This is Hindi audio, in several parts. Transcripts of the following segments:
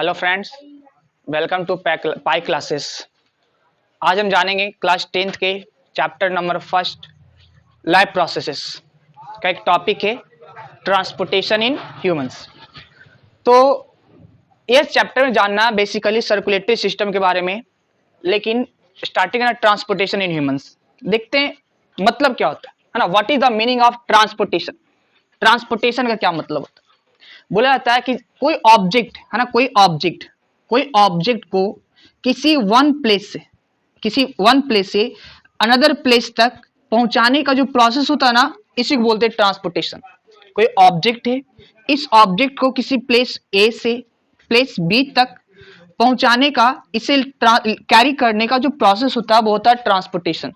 Hello friends, welcome to pi classes. आज हम जानेंगे क्लास 10th के chapter number first life processes का एक टॉपिक है ट्रांसपोर्टेशन इन ह्यूमंस। तो इस चैप्टर में जानना बेसिकली सर्कुलेटरी सिस्टम के बारे में, लेकिन स्टार्टिंग है ट्रांसपोर्टेशन इन ह्यूमंस। देखते हैं मतलब क्या होता है ना, what is the meaning of transportation. Transportation का क्या मतलब होता है? बोला जाता है कि कोई ऑब्जेक्ट है ना, कोई ऑब्जेक्ट को किसी वन प्लेस से अनदर प्लेस तक पहुंचाने का जो प्रोसेस होता है ना, इसी को बोलते हैं ट्रांसपोर्टेशन। कोई ऑब्जेक्ट है, इस ऑब्जेक्ट को किसी प्लेस ए से प्लेस बी तक पहुंचाने का, इसे कैरी करने का जो प्रोसेस होता है वो होता है ट्रांसपोर्टेशन।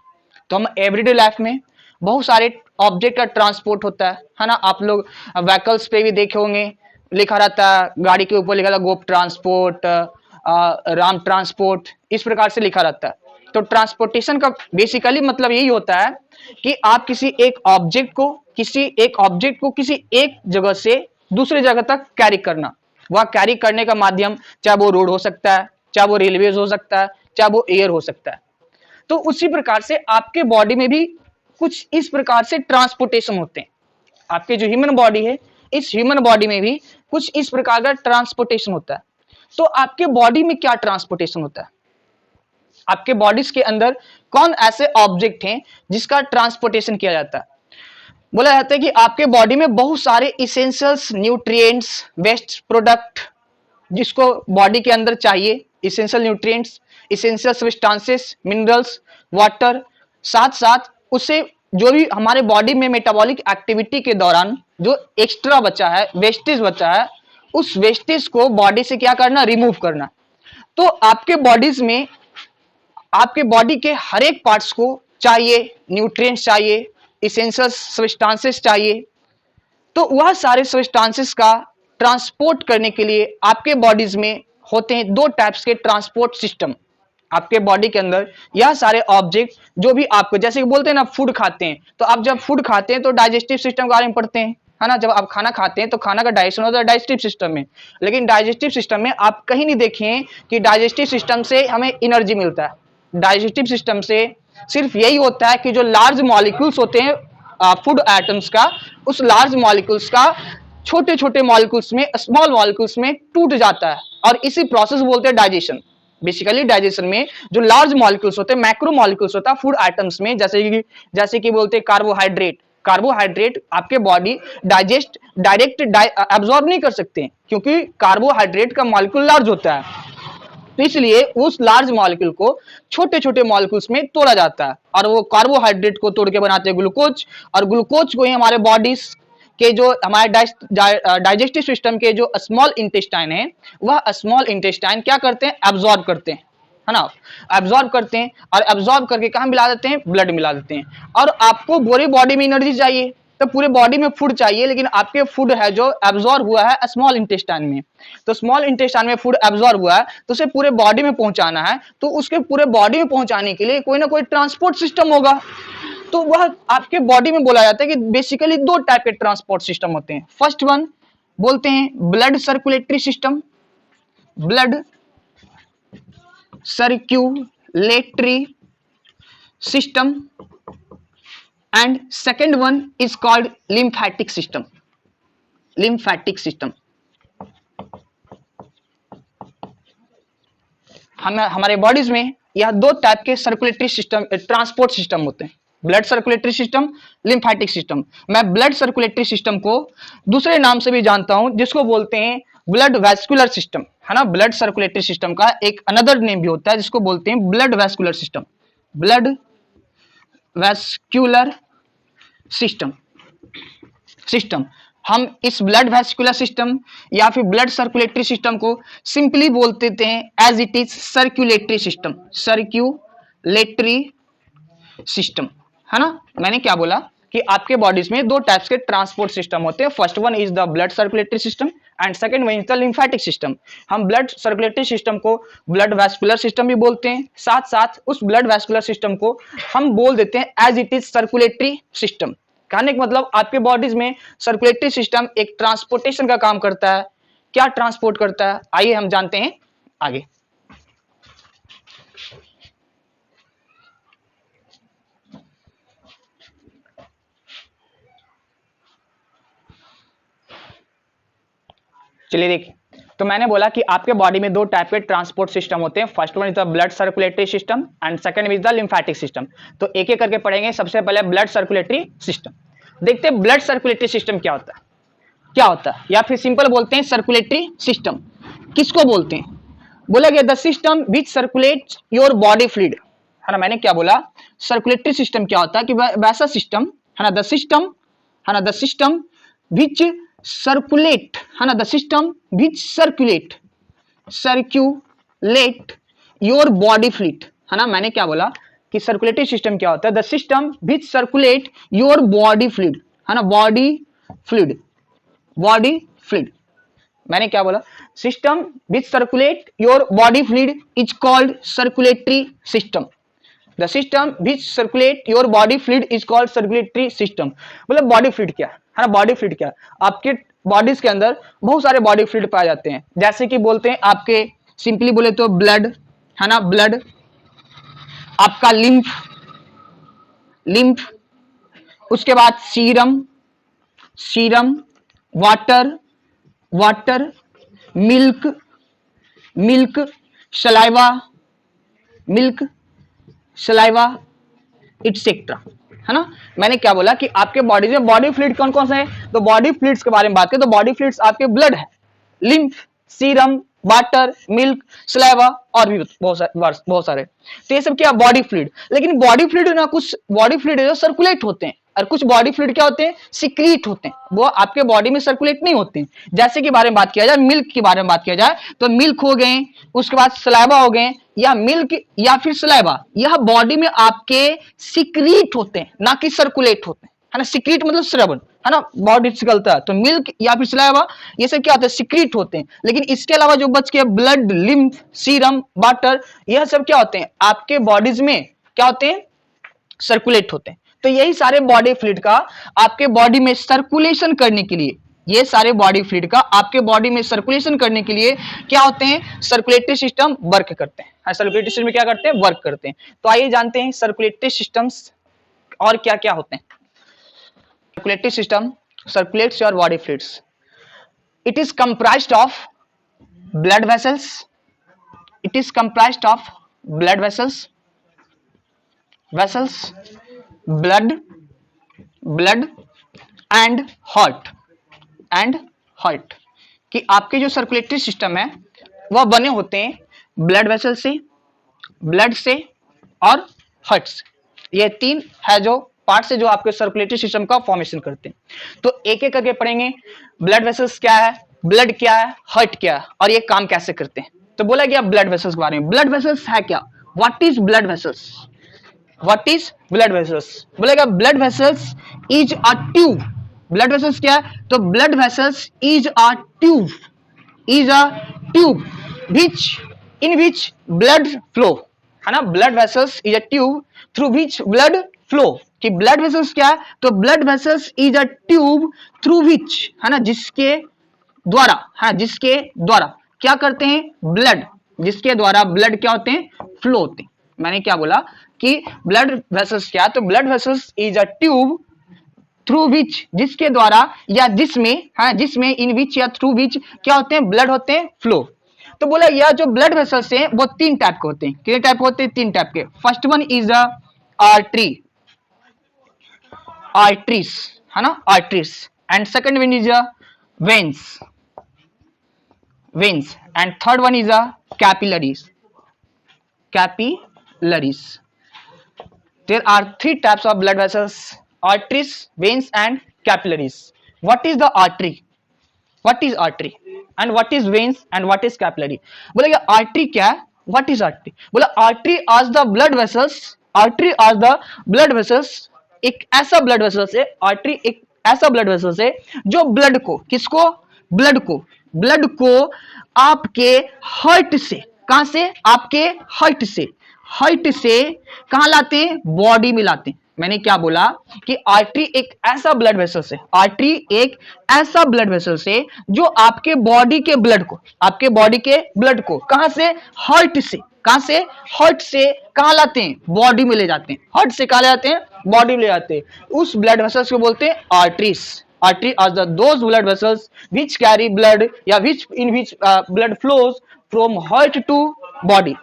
तो हम एवरीडे लाइफ में बहुत सारे ऑब्जेक्ट का ट्रांसपोर्ट होता है ना। आप लोग व्हीकल्स पे भी देखे होंगे, लिखा रहता है, गाड़ी के ऊपर लिखा था गोप ट्रांसपोर्ट, राम ट्रांसपोर्ट, इस प्रकार से लिखा रहता है। तो ट्रांसपोर्टेशन का बेसिकली मतलब यही होता है कि आप किसी एक ऑब्जेक्ट को किसी एक जगह से दूसरे जगह तक कैरी करना। वह कैरी करने का माध्यम चाहे वो रोड हो सकता है, चाहे वो रेलवेज हो सकता है, चाहे वो एयर हो सकता है। तो उसी प्रकार से आपके बॉडी में भी कुछ इस प्रकार से ट्रांसपोर्टेशन होते हैं। आपके जो ह्यूमन बॉडी है, इस ह्यूमन बॉडी में भी कुछ इस प्रकार का ट्रांसपोर्टेशन होता है। तो आपके बॉडी में क्या ट्रांसपोर्टेशन होता है? आपके बॉडीज के अंदर कौन ऐसे ऑब्जेक्ट हैं जिसका ट्रांसपोर्टेशन किया जाता है? बोला जाता है कि आपके बॉडी में बहुत सारे इसेंशियल्स, न्यूट्रिएंट्स, वेस्ट प्रोडक्ट जिसको बॉडी के अंदर चाहिए, essential nutrients, essential substances, minerals, water, साथ साथ उससे जो भी हमारे बॉडी में मेटाबॉलिक एक्टिविटी के दौरान जो एक्स्ट्रा बचा है, वेस्टेज बचा है, उस वेस्टेज को बॉडी से क्या करना, रिमूव करना। तो आपके बॉडीज में, आपके बॉडी के हर एक पार्ट्स को चाहिए, न्यूट्रिएंट्स चाहिए, इसेंशियल सब्सटेंसेस चाहिए। तो वह सारे सब्सटेंसेस का ट्रांसपोर्ट करने के लिए आपके बॉडीज में होते हैं दो टाइप्स के ट्रांसपोर्ट सिस्टम। आपके बॉडी के अंदर यह सारे ऑब्जेक्ट जो भी आपको, जैसे कि बोलते हैं ना, फूड खाते हैं, तो आप जब फूड खाते हैं तो डाइजेस्टिव सिस्टम के बारे में पढ़ते हैं, है ना। जब आप खाना खाते हैं तो खाना का डाइजेशन होता है डाइजेस्टिव सिस्टम में। लेकिन डाइजेस्टिव सिस्टम में आप कहीं नहीं देखें कि डाइजेस्टिव सिस्टम से हमें एनर्जी मिलता है। डाइजेस्टिव सिस्टम से सिर्फ यही होता है कि जो लार्ज मॉलिक्यूल्स होते हैं फूड आइटम्स का, उस लार्ज मॉलिक्यूल्स का छोटे छोटे मॉलिक्यूल्स में, स्मॉल मॉलिक्यूल्स में टूट जाता है, और इसी प्रोसेस बोलते हैं डाइजेशन। बेसिकली डाइजेशन में जो लार्ज मॉलिक्यूल्स होते हैं, मैक्रो मॉलिक्यूल्स होता है फूड आइटम्स में, जैसे कि बोलते हैं कार्बोहाइड्रेट आपके बॉडी डायरेक्ट एब्जॉर्ब नहीं कर सकते, क्योंकि कार्बोहाइड्रेट का मॉलिक्यूल लार्ज होता है। तो इसलिए उस लार्ज मॉलिक्यूल को छोटे छोटे मॉलिक्यूल्स में तोड़ा जाता है, और वो कार्बोहाइड्रेट को तोड़ के बनाते हैं ग्लूकोज, और ग्लूकोज को ही हमारे बॉडीज के जो हमारे डाइजेस्टिव सिस्टम के जो स्मॉल इंटेस्टाइन है, वह स्मॉल इंटेस्टाइन क्या करते हैं, एब्जॉर्ब करते हैं, है ना। एब्जॉर्ब करते हैं, और एब्जॉर्ब करके कहाँ मिला देते हैं, ब्लड मिला देते हैं। और आपको पूरी बॉडी में एनर्जी चाहिए, तो पूरे बॉडी में फूड चाहिए, लेकिन आपके फूड है जो एब्जॉर्ब हुआ है स्मॉल इंटेस्टाइन में, तो स्मॉल इंटेस्टाइन में फूड एब्जॉर्ब हुआ है, तो उसे पूरे बॉडी में पहुंचाना है। तो उसके पूरे बॉडी में पहुंचाने के लिए कोई ना कोई ट्रांसपोर्ट सिस्टम होगा। तो वह आपके बॉडी में बोला जाता है कि बेसिकली दो टाइप के ट्रांसपोर्ट सिस्टम होते हैं। फर्स्ट वन बोलते हैं blood circulatory system, blood circulatory system, and second one is called lymphatic system. हमारे बॉडीज में यह दो टाइप के सर्कुलेटरी सिस्टम, ट्रांसपोर्ट सिस्टम होते हैं, blood circulatory system, lymphatic system. मैं ब्लड सर्कुलेटरी सिस्टम को दूसरे नाम से भी जानता हूं, जिसको बोलते हैं ब्लड वैस्कुलर सिस्टम, है ना। ब्लड सर्कुलेटरी सिस्टम का एक अनदर नेम भी होता है जिसको बोलते हैं blood vascular system, blood vascular system. हम इस ब्लड वैस्कुलर सिस्टम या फिर ब्लड सर्कुलेटरी सिस्टम को सिंपली बोल देते हैं as it is circulatory system, है ना। मैंने क्या बोला कि आपके बॉडीज में दो टाइप्स के ट्रांसपोर्ट सिस्टम होते हैं। First one is the blood circulatory system and second one is the lymphatic system. हम ब्लड सर्कुलेटरी सिस्टम को ब्लड वैस्कुलर सिस्टम भी बोलते हैं, साथ साथ उस ब्लड वैस्कुलर सिस्टम को हम बोल देते हैं as it is circulatory system. कहने का मतलब आपके बॉडीज में सर्कुलेटरी सिस्टम एक ट्रांसपोर्टेशन का काम करता है, क्या ट्रांसपोर्ट करता है, आइए हम जानते हैं आगे। चलिए देखिए, तो मैंने बोला कि आपके बॉडी में दो टाइप के ट्रांसपोर्ट सिस्टम होते हैं। First one is the blood circulatory system and second is the lymphatic system. तो एक एक करके पढ़ेंगे। सबसे पहले ब्लड सर्कुलेटरी सिस्टम देखते हैं। ब्लड सर्कुलेटरी सिस्टम क्या होता है, क्या होता है, या फिर सिंपल बोलते हैं सर्कुलेटरी सिस्टम किसको बोलते हैं। बोला गया the system which circulates your body fluid, है ना। मैंने क्या बोला, सर्कुलेटरी सिस्टम क्या होता है कि वैसा सिस्टम, है ना, द सिस्टम, है ना, द सिस्टम विच सर्कुलेट, है ना, the system which circulate your body fluid, है ना। मैंने क्या बोला कि सर्कुलेटरी सिस्टम क्या होता है, the system which circulate your body fluid, है ना, बॉडी फ्लूइड, बॉडी फ्लूइड। मैंने क्या बोला, system which circulate your body fluid is called circulatory system. The system which circulate your body fluid is called circulatory system. मतलब बॉडी फ्लूइड क्या है ना, बॉडी फ्लूइड क्या है, आपके बॉडीज के अंदर बहुत सारे बॉडी फ्लूइड पाए जाते हैं। जैसे कि बोलते हैं आपके, सिंपली बोले तो ब्लड, है ना, ब्लड, आपका लिम्फ, लिम्फ, उसके बाद serum, serum, water, water, milk, milk, saliva, milk, saliva, etcetera, है ना। मैंने क्या बोला कि आपके बॉडी में बॉडी फ्लूइड कौन कौन सा है, तो बॉडी फ्लूइड्स के बारे में बात करें तो बॉडी फ्लूइड्स आपके ब्लड है, lymph, serum, water, milk, saliva और भी बहुत सारे। तो ये सब क्या, बॉडी फ्लूइड। लेकिन बॉडी फ्लूइड ना, कुछ बॉडी फ्लूइड जो सर्कुलेट होते हैं और कुछ बॉडी फ्लूइड क्या होते हैं, सिक्रीट होते हैं, वो आपके बॉडी में सर्कुलेट नहीं होते हैं। जैसे कि बारे में बात किया जाए, मिल्क के बारे में बात किया जाए तो मिल्क हो गए, उसके बाद सलाइवा हो गए, या मिल्क या फिर सलाइवा, यह बॉडी में आपके सिक्रीट होते हैं, ना कि सर्कुलेट होते हैं, है ना। सिक्रीट मतलब श्रवण, है ना, बॉडी से निकलता है। तो मिल्क या फिर सलाइवा ये सब क्या होता है, सिक्रीट होते हैं। लेकिन इसके अलावा जो बच के ब्लड, लिम्फ, सीरम, वाटर, यह सब क्या होते हैं, आपके बॉडीज में क्या होते हैं, सर्कुलेट होते हैं। तो यही सारे बॉडी फ्लूइड का आपके बॉडी में सर्कुलेशन करने के लिए, ये सारे बॉडी फ्लूइड का आपके बॉडी में सर्कुलेशन करने के लिए क्या होते हैं, सर्कुलेटरी सिस्टम वर्क करते हैं। सर्कुलेटरी सिस्टम क्या करते हैं, वर्क करते हैं। तो आइए जानते हैं सर्कुलेटरी सिस्टम्स और क्या क्या होते हैं। Circulatory system circulates your body fluids. It is comprised of blood vessels, it is comprised of blood vessels, vessels, blood, blood and heart, and heart. कि आपके जो सर्कुलेटरी सिस्टम है वह बने होते हैं ब्लड वेसल से, ब्लड से और हार्ट से। ये तीन है जो पार्ट से जो आपके सर्कुलेटरी सिस्टम का फॉर्मेशन करते हैं। तो एक एक करके पढ़ेंगे, ब्लड वेसल्स क्या है, ब्लड क्या है, हार्ट क्या है और ये काम कैसे करते हैं। तो बोला गया ब्लड वेसल्स के बारे में। ब्लड वेसल्स है क्या, what is blood vessels, what is blood vessels. बोलेगा blood vessels is a tube. Blood vessels क्या है, तो blood vessels is a tube, is a tube which in which blood flow, है ना। Blood vessels is a tube through which blood flow. कि ब्लड वेसल्स क्या है, तो blood vessels is a tube through which, है ना, जिसके द्वारा, है जिसके द्वारा क्या करते हैं, ब्लड, जिसके द्वारा ब्लड क्या होते हैं, फ्लो होते हैं। मैंने क्या बोला कि ब्लड वेसल्स क्या, तो blood vessels is a tube through विच, जिसके द्वारा या जिसमें, है जिसमें, इन विच या थ्रू विच क्या होते हैं, ब्लड होते हैं, फ्लो। तो बोला यह जो ब्लड वेसल्स हैं वो तीन टाइप के होते हैं। कितने टाइप होते हैं, तीन टाइप के। First one is a artery, arteries, है ना, arteries. And second one is a veins, veins. And third one is a capillaries, capillaries. There are three types of blood vessels: arteries, veins, and capillaries. What is the artery? What is artery? And what is veins? And what is capillary? बोलेगा artery क्या है? What is artery? बोला artery are the blood vessels. Artery are the blood vessels. एक ऐसा blood vessels है, artery एक ऐसा blood vessels है जो blood को, किसको, blood को आपके heart से, कहां से, आपके heart से, हार्ट से कहां लाते हैं, बॉडी में लाते हैं, मैंने क्या बोला कि आर्टरी एक ऐसा ब्लड वेसल है, आर्टरी एक ऐसा ब्लड वेसल है जो आपके बॉडी के ब्लड को, आपके बॉडी के ब्लड को कहां से, हार्ट से, कहां से, हार्ट से कहां लाते हैं, बॉडी में ले जाते हैं, हार्ट से कहां ले जाते हैं, बॉडी में ले जाते हैं, उस ब्लड वेसल्स को बोलते हैं arteries. Artery are the those blood vessels which carry blood या which in which blood flows from heart to body,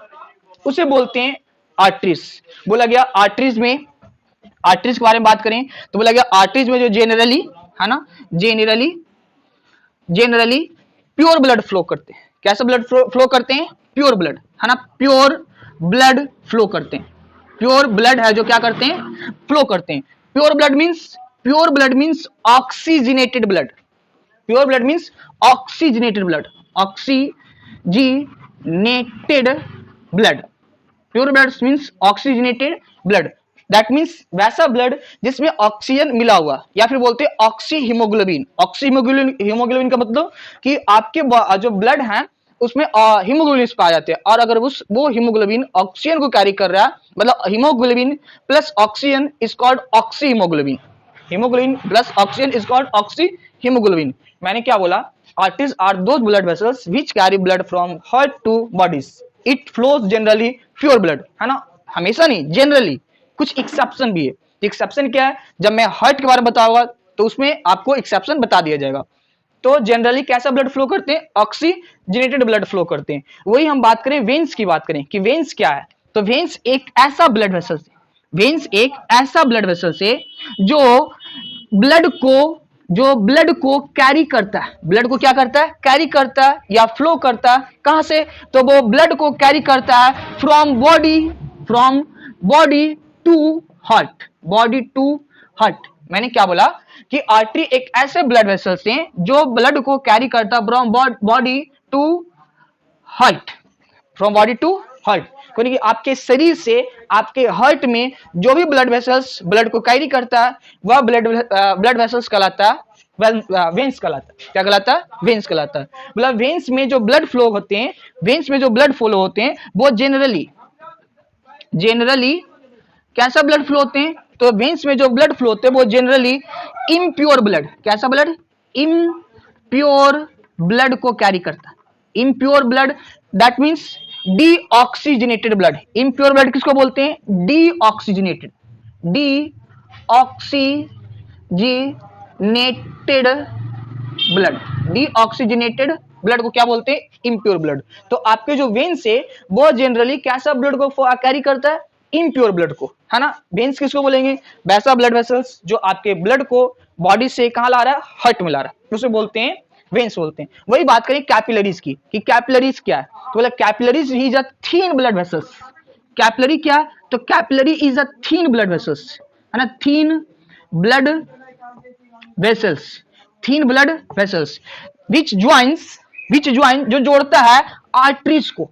उसे बोलते हैं आर्टरीज। बोला गया आर्टरीज में, आर्टरीज के बारे में बात करें तो बोला गया आर्टरीज में जो जेनरली है ना, जेनरली प्योर ब्लड फ्लो करते हैं। कैसा ब्लड फ्लो करते हैं, प्योर ब्लड है ना, प्योर ब्लड फ्लो करते हैं, प्योर ब्लड है जो क्या करते हैं, फ्लो करते हैं। Pure blood means oxygenated blood, pure blood means oxygenated blood, oxygenated blood, pure blood means oxygenated blood, that means वैसा ब्लड जिसमें ऑक्सीजन मिला हुआ, या फिर बोलते हैं ऑक्सी हीमोग्लोबिन। ऑक्सी हीमोग्लोबिन का मतलब कि आपके जो ब्लड है उसमें हीमोग्लोबिन पाए जाते हैं, और अगर वो हीमोग्लोबिन ऑक्सीजन को कैरी कर रहा है, मतलब haemoglobin plus oxygen is called oxy haemoglobin, haemoglobin plus oxygen is called oxy haemoglobin. मैंने क्या बोला, arteries are those blood vessels which carry blood from heart to bodies, it flows generally pure blood, है ना, हमेशा नहीं, जनरली, कुछ एक्सेप्शन भी है। एक्सेप्शन क्या है, जब मैं हार्ट के बारे में बताऊंगा तो उसमें आपको एक्सेप्शन बता दिया जाएगा। तो जनरली कैसा ब्लड फ्लो करते हैं, ऑक्सीजनेटेड ब्लड फ्लो करते हैं। वही हम बात करें वेन्स की, बात करें कि वेन्स क्या है, तो वेन्स एक ऐसा ब्लड वेसल है, वेन्स एक ऐसा ब्लड वेसल है जो ब्लड को कैरी करता है, ब्लड को क्या करता है, कैरी करता है या फ्लो करता है, कहां से, तो वो ब्लड को कैरी करता है from body to heart, body to heart. मैंने क्या बोला कि आर्टरी एक ऐसे ब्लड वेसल्स हैं जो ब्लड को कैरी करता है from body to heart, from body to heart, क्योंकि आपके शरीर से आपके हार्ट में जो भी ब्लड वेसल्स ब्लड को कैरी करता है वह ब्लड वेसल्स कहलाता है, वेन्स कहलाता है। क्या कहलाता है, वेन्स कहलाता है। मतलब वेन्स में जो ब्लड फ्लो होते हैं, वेन्स में जो ब्लड फ्लो होते हैं वो जनरली कैसा ब्लड फ्लो होते हैं, तो वेन्स में जो ब्लड फ्लो होते हैं वो जनरली इम्प्योर ब्लड, कैसा ब्लड, इम्प्योर ब्लड को कैरी करता है, impure blood, that means deoxygenated blood. Impure blood किसको बोलते हैं, deoxygenated, deoxygenated blood, deoxygenated blood को क्या बोलते हैं, इम्प्योर ब्लड। तो आपके जो वेन्स है वो जनरली कैसा ब्लड को कैरी करता है, इम्प्योर ब्लड को, है ना। वेन्स किसको बोलेंगे, वैसा ब्लड वेसल्स जो आपके ब्लड को बॉडी से कहां ला रहा है, हार्ट में ला रहा है, उसे बोलते हैं वेन्स बोलते हैं। वही बात करें कैपिलरीज की कि कैपिलरीज क्या है, तो बोला capillaries is a thin blood vessels. Capillary क्या है, तो capillary is a thin blood vessels, है ना, thin blood vessels, thin blood vessels which join जो जोड़ता है आर्टरीज को,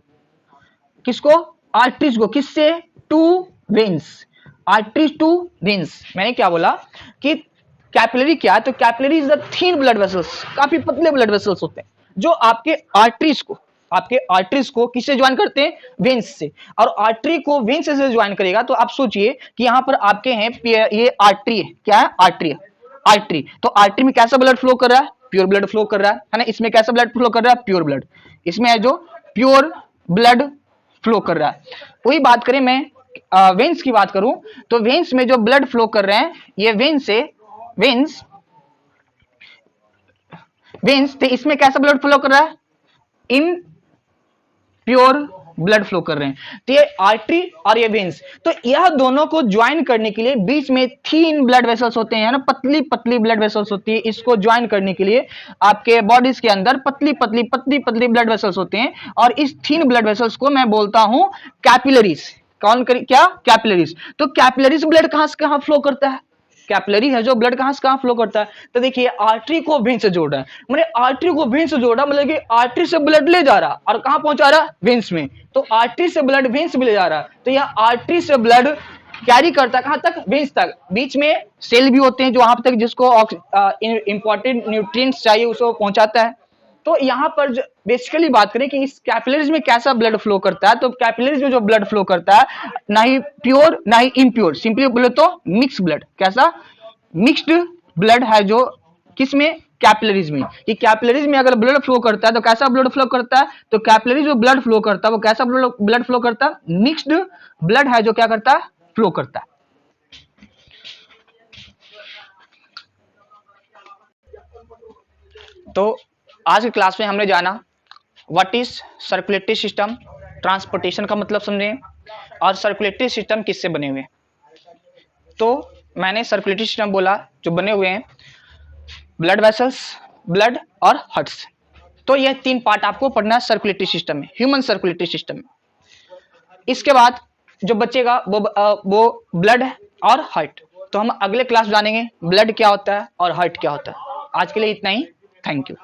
किसको, आर्टरीज को, किससे, to veins, arteries to veins. मैंने क्या बोला कि कैपिलरी क्या है, तो capillary is the thin blood vessels, काफी पतले ब्लड वेसल्स होते हैं जो आपके आर्टरीज को किससे ज्वाइन करते हैं, वेन्स से। और आर्टरी को वेन्स से ज्वाइन करेगा तो आप सोचिए कि यहां पर आपके हैं ये आर्टरी है, क्या है, आर्टरी है, आर्टरी। तो आर्टरी में कैसा ब्लड फ्लो कर रहा है, प्योर ब्लड फ्लो कर रहा है ना। इसमें कैसा ब्लड फ्लो कर रहा है, प्योर ब्लड, इसमें है जो प्योर ब्लड फ्लो कर रहा है। वही बात करें मैं वेन्स की बात करूं तो वेन्स में जो ब्लड फ्लो कर रहे हैं ये वेन्स तो इसमें कैसा ब्लड फ्लो कर रहा है, इम्प्योर ब्लड फ्लो कर रहे हैं। तो ये आर्टरी और ये वेन्स, तो यह दोनों को ज्वाइन करने के लिए बीच में थिन ब्लड वेसल्स होते हैं ना, पतली पतली ब्लड वेसल्स होती है। इसको ज्वाइन करने के लिए आपके बॉडीज के अंदर पतली पतली ब्लड वेसल्स होते हैं, और इस थिन ब्लड वेसल्स को मैं बोलता हूं कैपिलरीज। क्या, कैपिलरीज। तो कैपिलरीज ब्लड कहां से कहां फ्लो करता है, कैपिलरी है जो ब्लड कहां से कहां फ्लो करता है, तो देखिए आर्टरी को वेन से जोड़ रहा है, मैंने आर्टरी को वेन से जोड़ा मतलब कि आर्टरी से ब्लड ले जा रहा और कहां पहुंचा रहा, वेन्स में। तो आर्टरी से ब्लड वेन्स में ले जा रहा, तो यह आर्टरी से ब्लड कैरी करता कहां तक, वेन्स तक। बीच में सेल भी होते हैं जो वहां तक जिसको इंपॉर्टेंट न्यूट्रिएंट्स चाहिए उसको पहुंचाता है। तो यहाँ पर बेसिकली बात करें कि इस कैपिलरीज में कैसा ब्लड फ्लो करता है, तो कैपिलरीज में जो ब्लड फ्लो करता है ना ही प्योर ना ही इम्प्योर, सिंपली बोले तो मिक्स ब्लड। कैसा? मिक्स्ड ब्लड है जो किसमें? कैपिलरीज में। कि कैपिलरीज में अगर ब्लड फ्लो करता है तो कैसा ब्लड फ्लो करता है? तो कैपिलरीज में ब्लड फ्लो करता है वो कैसा ब्लड फ्लो करता है? मिक्स्ड ब्लड है जो क्या करता है? फ्लो करता है। तो आज की क्लास में हमने जाना what is circulatory system, transportation का मतलब समझे, और सर्कुलेटरी सिस्टम किससे बने हुए हैं। तो मैंने सर्कुलेटरी सिस्टम बोला जो बने हुए हैं ब्लड वेसल्स, ब्लड और हार्ट्स। तो ये तीन पार्ट आपको पढ़ना है सर्कुलेटरी सिस्टम में, ह्यूमन सर्कुलेटरी सिस्टम में। इसके बाद जो बचेगा वो ब्लड और हार्ट। तो हम अगले क्लास जानेंगे ब्लड क्या होता है और हार्ट क्या होता है। आज के लिए इतना ही। Thank you.